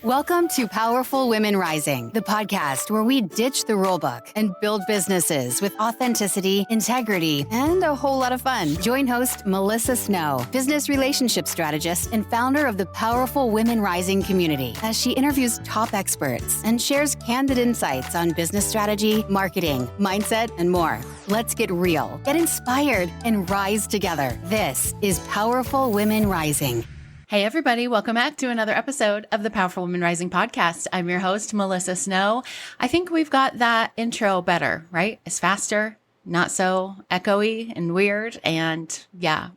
Welcome to Powerful Women Rising, the podcast where we ditch the rulebook and build businesses with authenticity, integrity, and a whole lot of fun. Join host Melissa Snow, business relationship strategist and founder of the Powerful Women Rising community, as she interviews top experts and shares candid insights on business strategy, marketing, mindset, and more. Let's get real, get inspired, and rise together. This is Powerful Women Rising. Hey, everybody. Welcome back to another episode of the Powerful Women Rising podcast. I'm your host, Melissa Snow. I think we've got that intro better, right? It's faster, not so echoey and weird. And yeah,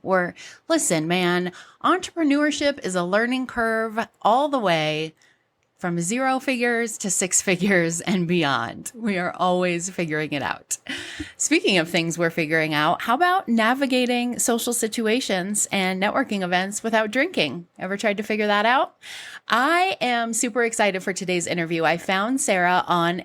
listen, man, entrepreneurship is a learning curve all the way from 0 figures to 6 figures and beyond. We are always figuring it out. Speaking of things we're figuring out, how about navigating social situations and networking events without drinking? Ever tried to figure that out? I am super excited for today's interview. I found Sarah on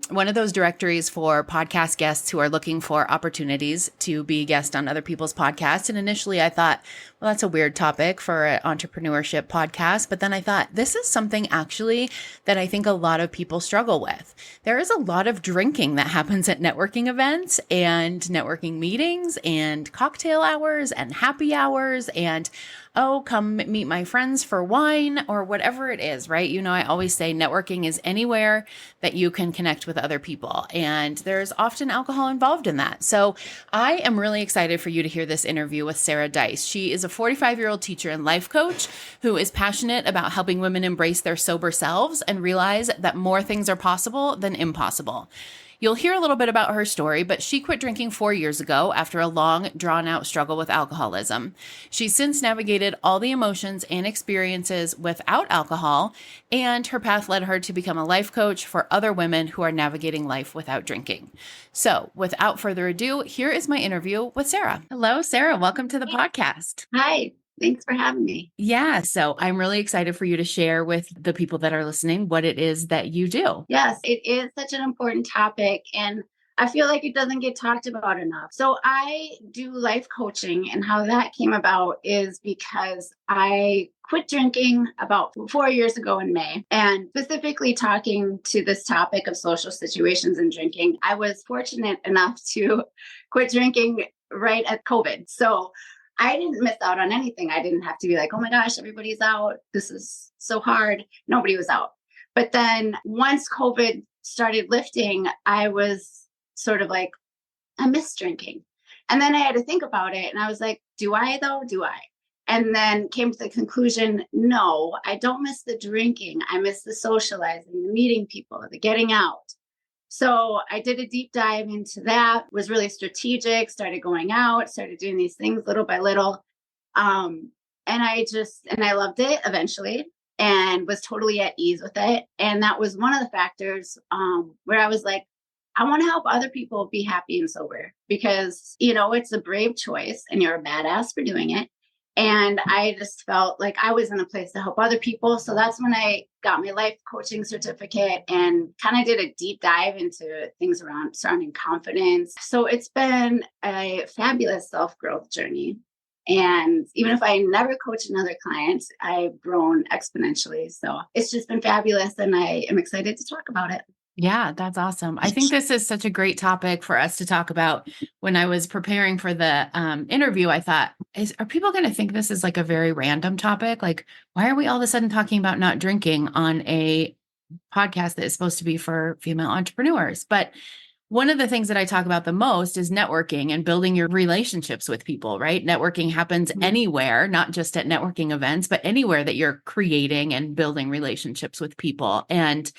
one of those directories for podcast guests who are looking for opportunities to be a guest on other people's podcasts. And initially I thought, well, that's a weird topic for an entrepreneurship podcast. But then I thought, this is something actually that I think a lot of people struggle with. There is a lot of drinking that happens at networking events and networking meetings and cocktail hours and happy hours and, oh, come meet my friends for wine or whatever it is, right? You know, I always say networking is anywhere that you can connect with other people. And there's often alcohol involved in that. So I am really excited for you to hear this interview with Sarah Dice. She is a 45-year-old teacher and life coach who is passionate about helping women embrace their sober selves and realize that more things are possible than impossible. You'll hear a little bit about her story, but she quit drinking 4 years ago after a long, drawn-out struggle with alcoholism. She's since navigated all the emotions and experiences without alcohol, and her path led her to become a life coach for other women who are navigating life without drinking. So, without further ado, here is my interview with Sarah. Hello, Sarah. Welcome to the podcast. Hi. Thanks for having me. Yeah, so I'm really excited for you to share with the people that are listening what it is that you do. Yes, it is such an important topic, and I feel like it doesn't get talked about enough. So I do life coaching, and how that came about is because I quit drinking about 4 years ago in May. And specifically talking to this topic of social situations and drinking, I was fortunate enough to quit drinking right at COVID. So I didn't miss out on anything. I didn't have to be like, oh my gosh, everybody's out. This is so hard. Nobody was out. But then once COVID started lifting, I was sort of like, I miss drinking. And then I had to think about it. And I was like, do I though? Do I? And then came to the conclusion, no, I don't miss the drinking. I miss the socializing, the meeting people, the getting out. So I did a deep dive into that, was really strategic, started going out, started doing these things little by little. And I loved it eventually and was totally at ease with it. And that was one of the factors where I was like, I want to help other people be happy and sober because, you know, it's a brave choice and you're a badass for doing it. And I just felt like I was in a place to help other people. So that's when I got my life coaching certificate and kind of did a deep dive into things surrounding confidence. So it's been a fabulous self-growth journey. And even if I never coach another client, I've grown exponentially. So it's just been fabulous. And I am excited to talk about it. Yeah, that's awesome. I think this is such a great topic for us to talk about. When I was preparing for the interview, I thought, are people going to think this is like a very random topic? Like, why are we all of a sudden talking about not drinking on a podcast that is supposed to be for female entrepreneurs? But one of the things that I talk about the most is networking and building your relationships with people, right? Networking happens anywhere, not just at networking events, but anywhere that you're creating and building relationships with people. And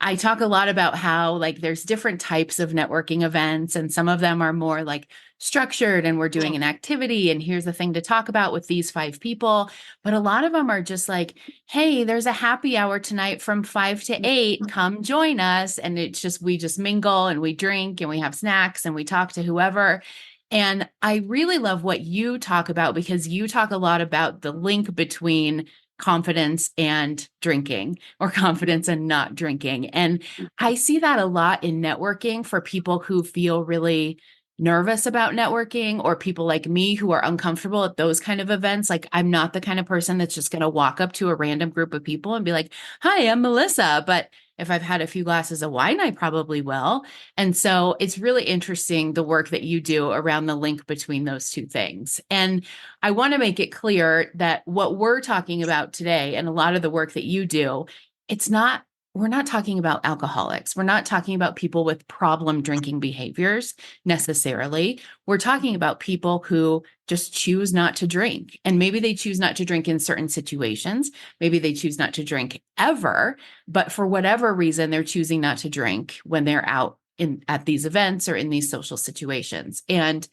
I talk a lot about how like there's different types of networking events and some of them are more like structured and we're doing an activity and here's the thing to talk about with these 5 people. But a lot of them are just like, hey, there's a happy hour tonight from 5 to 8. Come join us. And we just mingle and we drink and we have snacks and we talk to whoever. And I really love what you talk about because you talk a lot about the link between confidence and drinking or confidence and not drinking. And I see that a lot in networking for people who feel really nervous about networking, or people like me who are uncomfortable at those kind of events. Like, I'm not the kind of person that's just going to walk up to a random group of people and be like, hi, I'm Melissa. But if I've had a few glasses of wine, I probably will. And so it's really interesting the work that you do around the link between those two things. And I want to make it clear that what we're talking about today and a lot of the work that you do, we're not talking about alcoholics. We're not talking about people with problem drinking behaviors necessarily. We're talking about people who just choose not to drink. And maybe they choose not to drink in certain situations. Maybe they choose not to drink ever, but for whatever reason, they're choosing not to drink when they're out at these events or in these social situations. And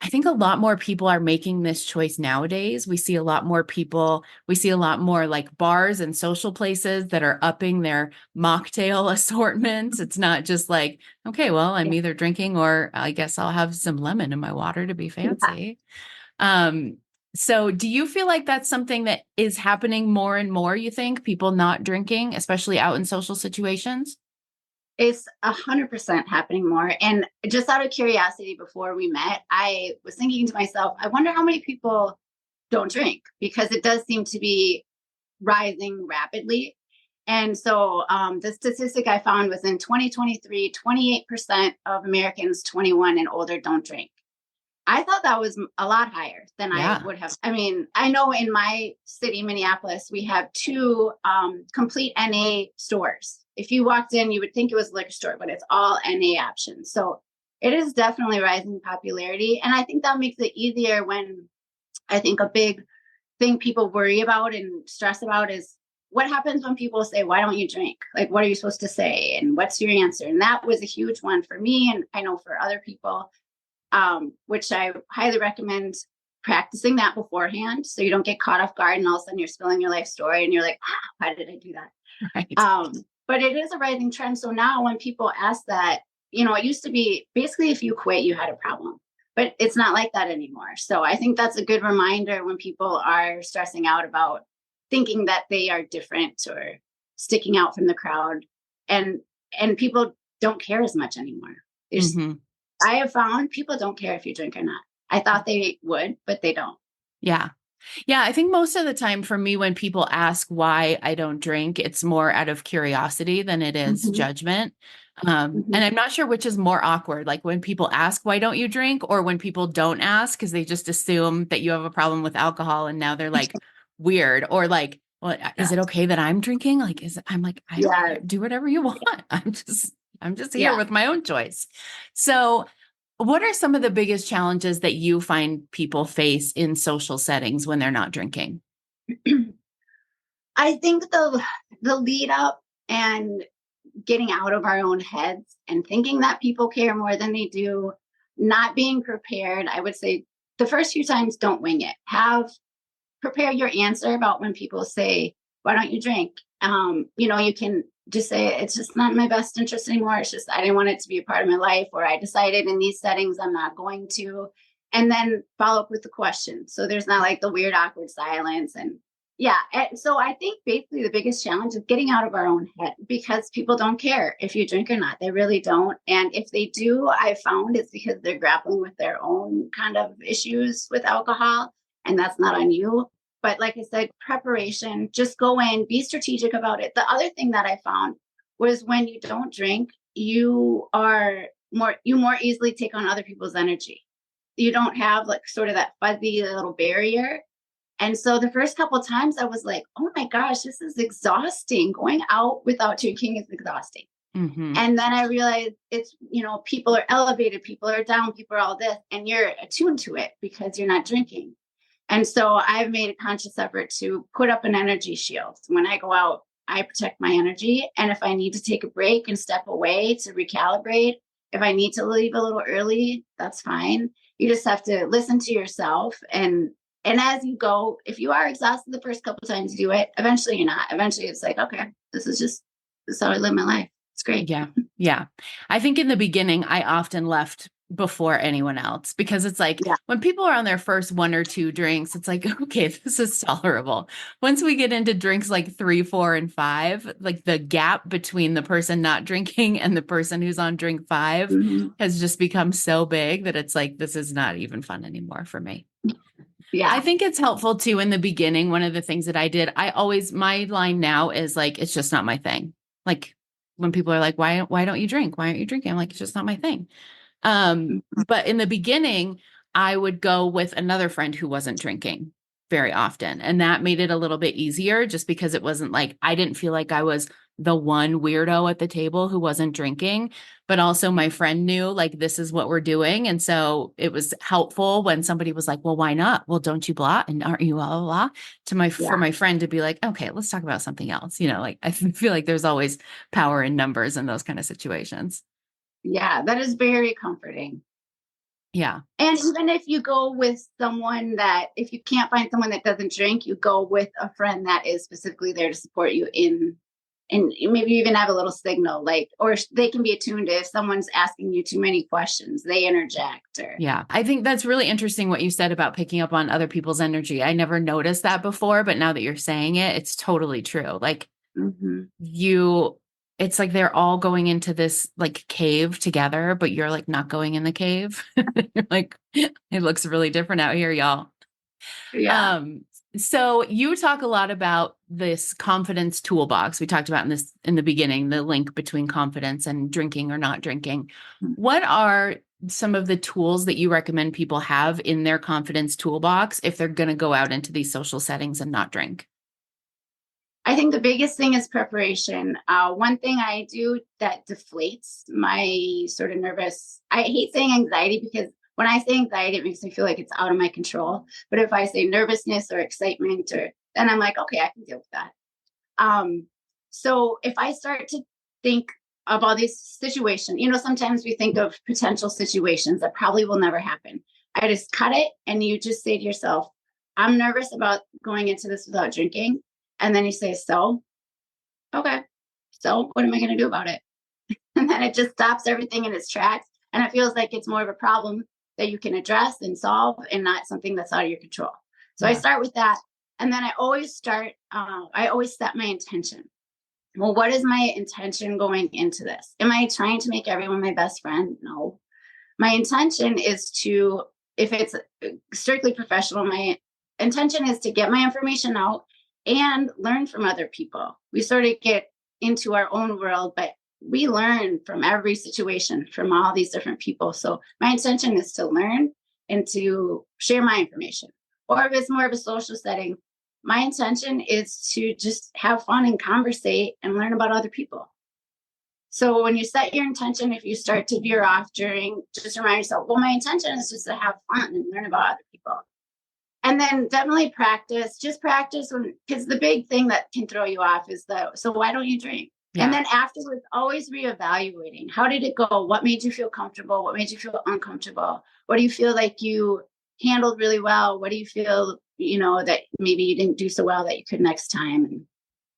I think a lot more people are making this choice nowadays. We see a lot more like bars and social places that are upping their mocktail assortments. It's not just like, okay, well, I'm either drinking or I guess I'll have some lemon in my water to be fancy. So do you feel like that's something that is happening more and more, you think, people not drinking, especially out in social situations? It's 100% happening more. And just out of curiosity, before we met, I was thinking to myself, I wonder how many people don't drink, because it does seem to be rising rapidly. And so the statistic I found was in 2023, 28% of Americans 21 and older don't drink. I thought that was a lot higher than I Yeah. would have. I mean, I know in my city, Minneapolis, we have two complete NA stores. If you walked in, you would think it was a liquor store, but it's all NA options. So it is definitely rising in popularity. And I think that makes it easier when I think a big thing people worry about and stress about is what happens when people say, why don't you drink? Like, what are you supposed to say? And what's your answer? And that was a huge one for me. And I know for other people, which I highly recommend practicing that beforehand so you don't get caught off guard and all of a sudden you're spilling your life story and you're like, why did I do that? Right. But it is a rising trend. So now when people ask that, it used to be basically if you quit, you had a problem, but it's not like that anymore. So I think that's a good reminder when people are stressing out about thinking that they are different or sticking out from the crowd, and people don't care as much anymore. Mm-hmm. I have found people don't care if you drink or not. I thought they would, but they don't. Yeah. Yeah, I think most of the time for me, when people ask why I don't drink, it's more out of curiosity than it is Mhm, judgment. mhm. And I'm not sure which is more awkward, like when people ask, why don't you drink? Or when people don't ask because they just assume that you have a problem with alcohol and now they're like weird, or like, well, is Yeah. it okay that I'm drinking? Like, I'm like, I don't Yeah. care. Do whatever you want. I'm just here Yeah. with my own choice. So what are some of the biggest challenges that you find people face in social settings when they're not drinking? I think the lead up and getting out of our own heads and thinking that people care more than they do, not being prepared. I would say the first few times, don't wing it. Prepare your answer about when people say, why don't you drink? You can just say, it's just not in my best interest anymore. It's just, I didn't want it to be a part of my life, or I decided in these settings, I'm not going to. And then follow up with the question. So there's not like the weird, awkward silence. And yeah. So I think basically the biggest challenge is getting out of our own head, because people don't care if you drink or not. They really don't. And if they do, I found it's because they're grappling with their own kind of issues with alcohol, and that's not on you. But like I said, preparation, just go in, be strategic about it. The other thing that I found was when you don't drink, you more easily take on other people's energy. You don't have like sort of that fuzzy little barrier. And so the first couple of times I was like, oh my gosh, this is exhausting. Going out without drinking is exhausting. Mm-hmm. And then I realized it's, people are elevated, people are down, people are all this, and you're attuned to it because you're not drinking. And so I've made a conscious effort to put up an energy shield. When I go out, I protect my energy. And if I need to take a break and step away to recalibrate, if I need to leave a little early, that's fine. You just have to listen to yourself. And as you go, if you are exhausted the first couple times you do it, eventually you're not. Eventually it's like, okay, this is how I live my life. It's great. Yeah. Yeah. I think in the beginning, I often left before anyone else, because it's like Yeah. when people are on their first 1 or 2 drinks, it's like, okay, this is tolerable. Once we get into drinks like 3, 4, and 5, like the gap between the person not drinking and the person who's on drink 5 Mhm. has just become so big that it's like, this is not even fun anymore for me. I Yeah. think it's helpful too in the beginning. One of the things that I did, my line now is like, it's just not my thing. Like when people are like, why don't you drink? Why aren't you drinking? I'm like, it's just not my thing. But in the beginning, I would go with another friend who wasn't drinking very often. And that made it a little bit easier just because it wasn't like, I didn't feel like I was the one weirdo at the table who wasn't drinking, but also my friend knew like, this is what we're doing. And so it was helpful when somebody was like, well, why not? Well, don't you blah? And aren't you blah, blah, blah? For Yeah. my friend to be like, okay, let's talk about something else. Like I feel like there's always power in numbers in those kind of situations. Yeah. That is very comforting. Yeah. And even if you go with someone if you can't find someone that doesn't drink, you go with a friend that is specifically there to support you and maybe even have a little signal, like, or they can be attuned if someone's asking you too many questions, they interject or. Yeah. I think that's really interesting what you said about picking up on other people's energy. I never noticed that before, but now that you're saying it, it's totally true. Like Mhm. it's like they're all going into this like cave together, but you're like not going in the cave. You're like, it looks really different out here, y'all. Yeah. Um, so you talk a lot about this confidence toolbox. We talked about in the beginning, the link between confidence and drinking or not drinking. What are some of the tools that you recommend people have in their confidence toolbox if they're going to go out into these social settings and not drink? I think the biggest thing is preparation. One thing I do that deflates my sort of nervous, I hate saying anxiety because when I say anxiety, it makes me feel like it's out of my control. But if I say nervousness or excitement, then I'm like, okay, I can deal with that. Um, so if I start to think of all these situations, sometimes we think of potential situations that probably will never happen. I just cut it and you just say to yourself, I'm nervous about going into this without drinking. And then you say, so, okay, so what am I going to do about it? And then it just stops everything in its tracks. And it feels like it's more of a problem that you can address and solve and not something that's out of your control. So I Yeah. start with that. And then I always set my intention. Well, what is my intention going into this? Am I trying to make everyone my best friend? No. My intention is if it's strictly professional, my intention is to get my information out and learn from other people. We sort of get into our own world, but we learn from every situation from all these different people. So my intention is to learn and to share my information. Or if it's more of a social setting, my intention is to just have fun and conversate and learn about other people. So when you set your intention, if you start to veer off just remind yourself, well, my intention is just to have fun and learn about other people. And then definitely just practice because the big thing that can throw you off is so why don't you drink? Yeah. And then afterwards, always reevaluating. How did it go? What made you feel comfortable? What made you feel uncomfortable? What do you feel like you handled really well? What do you feel, that maybe you didn't do so well that you could next time?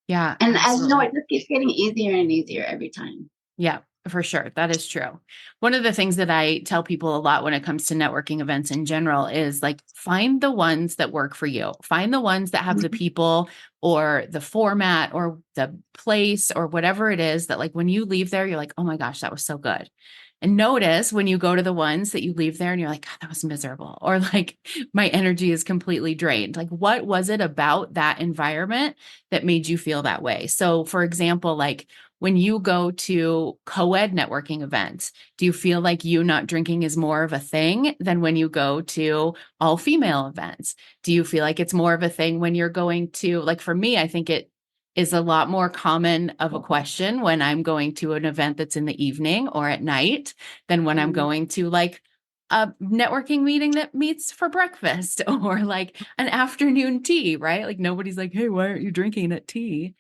Yeah. And as you know, Absolutely. it just keeps getting easier and easier every time. Yeah, for sure. That is true. One of the things that I tell people a lot when it comes to networking events in general is like, find the ones that work for you. Find the ones that have the people or the format or the place or whatever it is that like when you leave there, you're like, oh my gosh, that was so good. And notice when you go to the ones that you leave there and you're like, God, that was miserable. Or like my energy is completely drained. Like, what was it about that environment that made you feel that way? So for example, like when you go to co-ed networking events, do you feel like you not drinking is more of a thing than when you go to all female events? Do you feel like it's more of a thing when you're going to, like for me, I think it is a lot more common of a question when I'm going to an event that's in the evening or at night than when I'm going to like a networking meeting that meets for breakfast or like an afternoon tea, right? Like nobody's like, hey, why aren't you drinking at tea?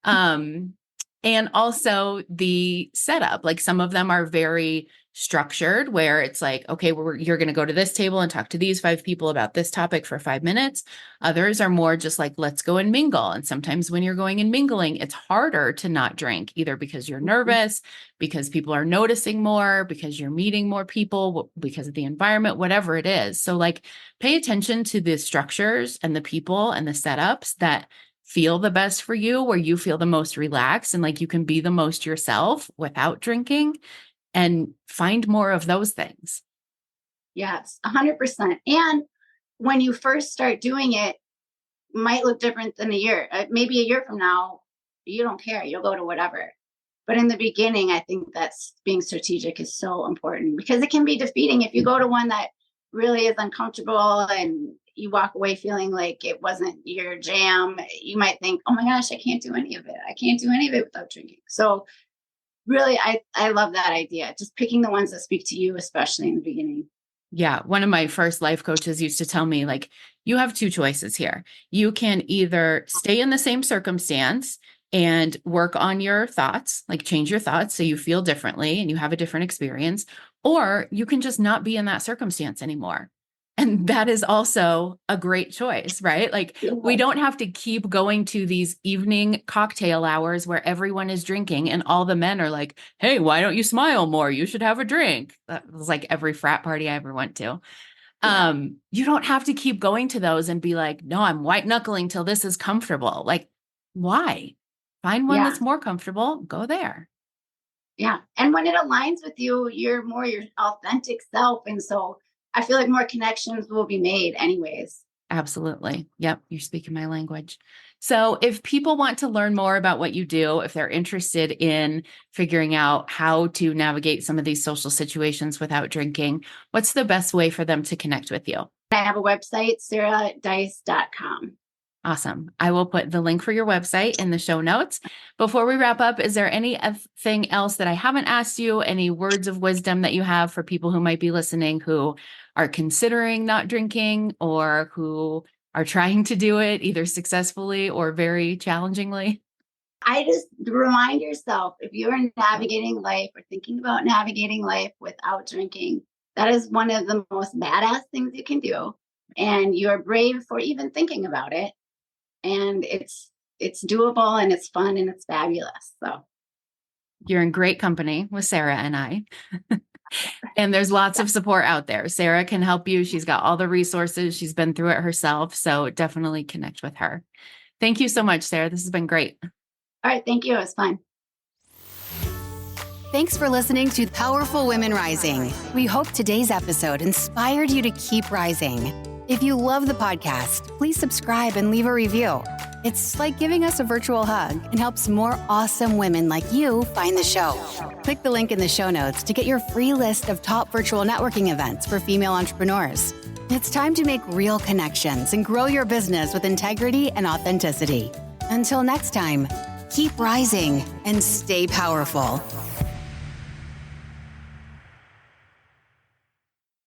And also the setup, like some of them are very structured, where it's like, okay, you're going to go to this table and talk to these 5 people about this topic for 5 minutes. Others are more just like, let's go and mingle. And sometimes when you're going and mingling, it's harder to not drink, either because you're nervous, because people are noticing more, because you're meeting more people, because of the environment, whatever it is. So like, pay attention to the structures and the people and the setups that feel the best for you, where you feel the most relaxed and like you can be the most yourself without drinking, and find more of those things. Yes, 100%. And when you first start doing it, might look different than a year. Maybe a year from now, you don't care. You'll go to whatever. But in the beginning, I think that's being strategic is so important, because it can be defeating if you go to one that really is uncomfortable and you walk away feeling like it wasn't your jam. You might think, oh my gosh, I can't do any of it. I can't do any of it without drinking. So really, I love that idea. Just picking the ones that speak to you, especially in the beginning. Yeah. One of my first life coaches used to tell me, like, you have 2 choices here. You can either stay in the same circumstance and work on your thoughts, like change your thoughts so you feel differently and you have a different experience, or you can just not be in that circumstance anymore. And that is also a great choice, right? Like, we don't have to keep going to these evening cocktail hours where everyone is drinking and all the men are like, hey, why don't you smile more? You should have a drink. That was like every frat party I ever went to. You don't have to keep going to those and be like, no, I'm white knuckling till this is comfortable. Like, why? Find one that's more comfortable, go there. Yeah. And when it aligns with you, you're more your authentic self. And so I feel like more connections will be made anyways. Absolutely. Yep. You're speaking my language. So if people want to learn more about what you do, if they're interested in figuring out how to navigate some of these social situations without drinking, what's the best way for them to connect with you? I have a website, sarahdice.com. Awesome. I will put the link for your website in the show notes. Before we wrap up, is there anything else that I haven't asked you? Any words of wisdom that you have for people who might be listening, who are considering not drinking or who are trying to do it either successfully or very challengingly? I just remind yourself, if you're navigating life or thinking about navigating life without drinking, that is one of the most badass things you can do. And you're brave for even thinking about it. And it's doable and it's fun and it's fabulous. So you're in great company with Sarah and I. And there's lots of support out there. Sarah can help you. She's got all the resources. She's been through it herself. So definitely connect with her. Thank you so much, Sarah. This has been great. All right. Thank you. It was fun. Thanks for listening to Powerful Women Rising. We hope today's episode inspired you to keep rising. If you love the podcast, please subscribe and leave a review. It's like giving us a virtual hug and helps more awesome women like you find the show. Click the link in the show notes to get your free list of top virtual networking events for female entrepreneurs. It's time to make real connections and grow your business with integrity and authenticity. Until next time, keep rising and stay powerful.